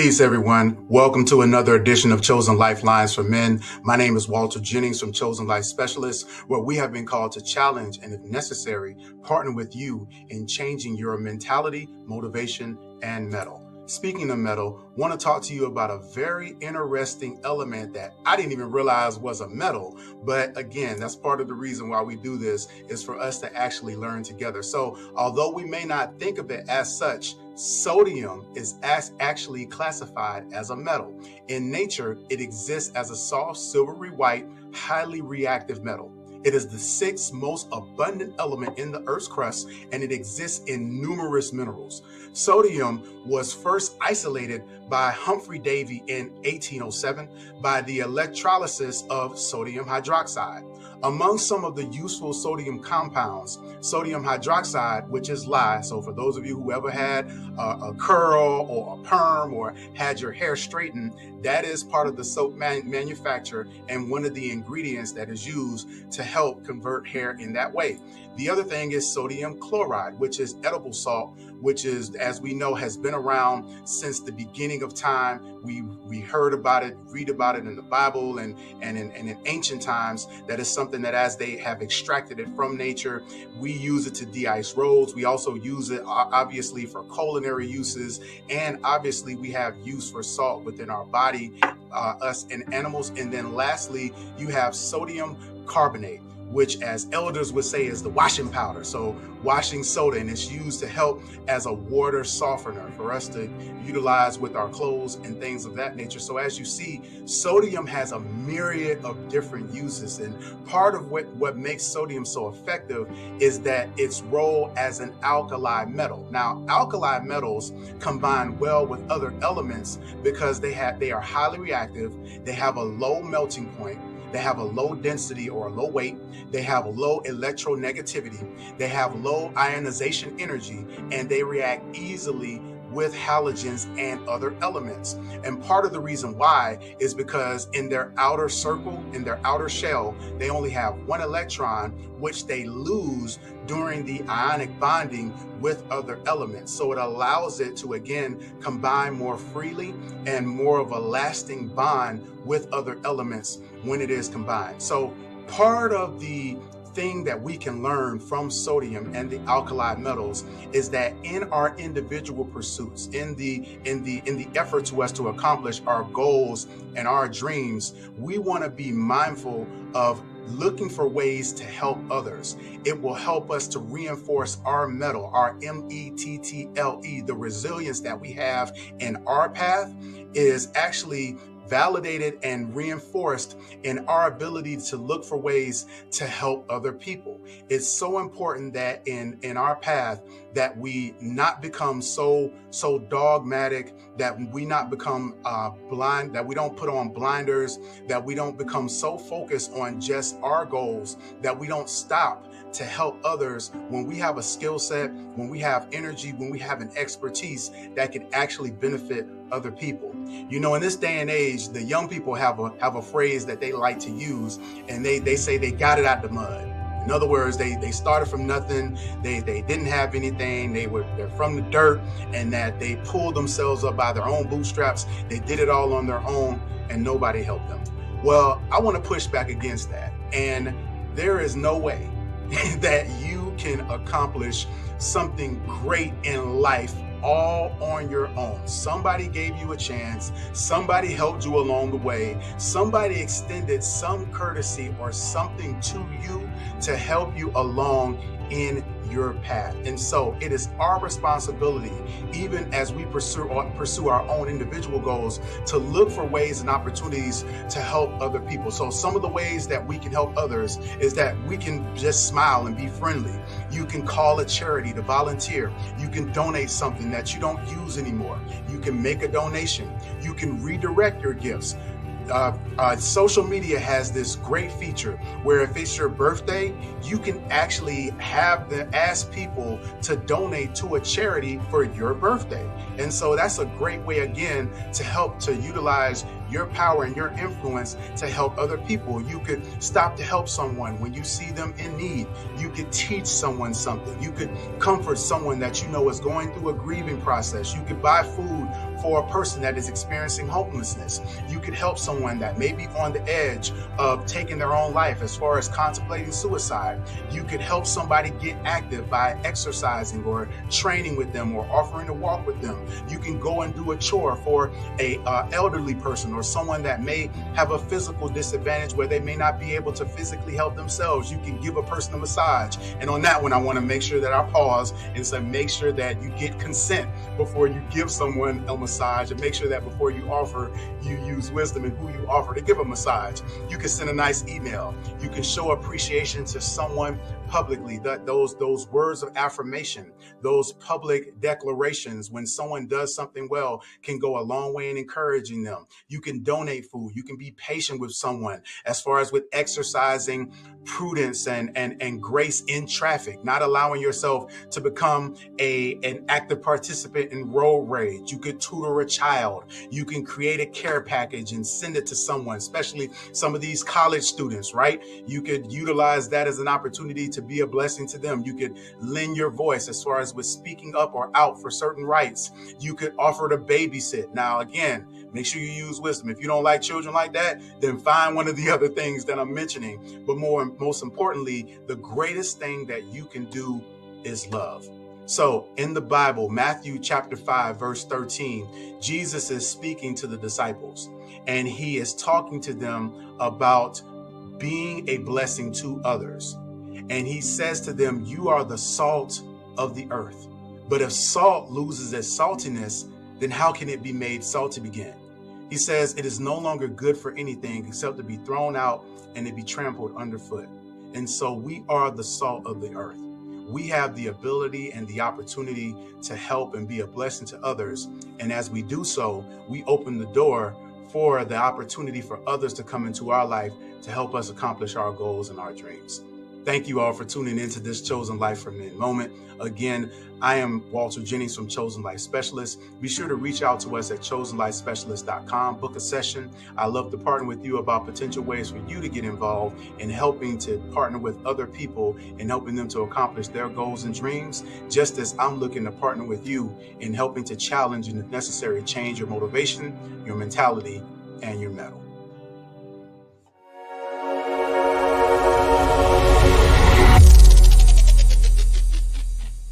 Peace, everyone. Welcome to another edition of Chosen Lifelines for Men. My name is Walter Jennings from Chosen Life Specialists, where we have been called to challenge and, if necessary, partner with you in changing your mentality, motivation, and mettle. Speaking of metal, I want to talk to you about a very interesting element that I didn't even realize was a metal. But again, that's part of the reason why we do this, is for us to actually learn together. So although we may not think of it as such, sodium is actually classified as a metal. In nature, it exists as a soft, silvery white, highly reactive metal. It is the sixth most abundant element in the Earth's crust, and it exists in numerous minerals. Sodium was first isolated by Humphrey Davy in 1807 by the electrolysis of sodium hydroxide. Among some of the useful sodium compounds, sodium hydroxide, which is lye. So for those of you who ever had a curl or a perm or had your hair straightened, that is part of the soap manufacture and one of the ingredients that is used to help convert hair in that way. The other thing is sodium chloride, which is edible salt, which is, as we know, has been around since the beginning of time. We heard about it, read about it in the Bible and in ancient times. That is something that, as they have extracted it from nature, we use it to de-ice roads. We also use it obviously for culinary uses, and obviously we have use for salt within our body, us and animals. And then lastly, you have sodium carbonate, which as elders would say is the washing powder. So washing soda, and it's used to help as a water softener for us to utilize with our clothes and things of that nature. So as you see, sodium has a myriad of different uses, and part of what makes sodium so effective is that its role as an alkali metal. Now, alkali metals combine well with other elements because they are highly reactive, they have a low melting point, they have a low density or a low weight, they have low electronegativity, they have low ionization energy, and they react easily with halogens and other elements. And part of the reason why is because in their outer circle, in their outer shell, they only have one electron, which they lose during the ionic bonding with other elements. So it allows it to, again, combine more freely and more of a lasting bond with other elements when it is combined. So part of the thing that we can learn from sodium and the alkali metals is that in our individual pursuits, in the effort to us to accomplish our goals and our dreams, we want to be mindful of looking for ways to help others. It will help us to reinforce our mettle, our METTLE. The resilience that we have in our path is actually validated and reinforced in our ability to look for ways to help other people. It's so important that in our path that we not become so dogmatic, that we not become blind, that we don't put on blinders, that we don't become so focused on just our goals, that we don't stop to help others when we have a skill set, when we have energy, when we have an expertise that can actually benefit other people. You know, in this day and age, the young people have a phrase that they like to use, and they say they got it out the mud. In other words, they started from nothing. They didn't have anything. They're from the dirt, and that they pulled themselves up by their own bootstraps. They did it all on their own, and nobody helped them. Well, I want to push back against that. And there is no way that you can accomplish something great in life all on your own. Somebody gave you a chance. Somebody helped you along the way. Somebody extended some courtesy or something to you to help you along in your path. And so it is our responsibility, even as we pursue our own individual goals, to look for ways and opportunities to help other people. So some of the ways that we can help others is that we can just smile and be friendly. You can call a charity to volunteer. You can donate something that you don't use anymore. You can make a donation. You can redirect your gifts. Social media has this great feature where if it's your birthday, you can actually ask people to donate to a charity for your birthday. And so that's a great way, again, to help to utilize your power and your influence to help other people. You could stop to help someone when you see them in need. You could teach someone something. You could comfort someone that you know is going through a grieving process. You could buy food for a person that is experiencing homelessness. You could help someone that may be on the edge of taking their own life as far as contemplating suicide. You could help somebody get active by exercising or training with them or offering to walk with them. You can go and do a chore for a elderly person or someone that may have a physical disadvantage where they may not be able to physically help themselves. You can give a person a massage. And on that one, I want to make sure that I pause and say, make sure that you get consent before you give someone a massage, and make sure that before you offer, you use wisdom in who you offer to give a massage. You can send a nice email. You can show appreciation to someone publicly. Those words of affirmation, those public declarations when someone does something well can go a long way in encouraging them. You can donate food. You can be patient with someone as far as with exercising prudence and grace in traffic, not allowing yourself to become an active participant in road rage. You could tutor a child. You can create a care package and send it to someone, especially some of these college students, right? You could utilize that as an opportunity to be a blessing to them. You could lend your voice as far as with speaking up or out for certain rights. You could offer to babysit. Now, again, make sure you use wisdom. If you don't like children like that, then find one of the other things that I'm mentioning. But most importantly, the greatest thing that you can do is love. So in the Bible, Matthew chapter 5, verse 13, Jesus is speaking to the disciples, and he is talking to them about being a blessing to others. And he says to them, you are the salt of the earth. But if salt loses its saltiness, then how can it be made salty again? He says it is no longer good for anything except to be thrown out and to be trampled underfoot. And so we are the salt of the earth. We have the ability and the opportunity to help and be a blessing to others. And as we do so, we open the door for the opportunity for others to come into our life to help us accomplish our goals and our dreams. Thank you all for tuning into this Chosen Life for Men moment. Again, I am Walter Jennings from Chosen Life Specialists. Be sure to reach out to us at chosenlifespecialist.com. Book a session. I love to partner with you about potential ways for you to get involved in helping to partner with other people and helping them to accomplish their goals and dreams, just as I'm looking to partner with you in helping to challenge and, if necessary, change your motivation, your mentality, and your mettle.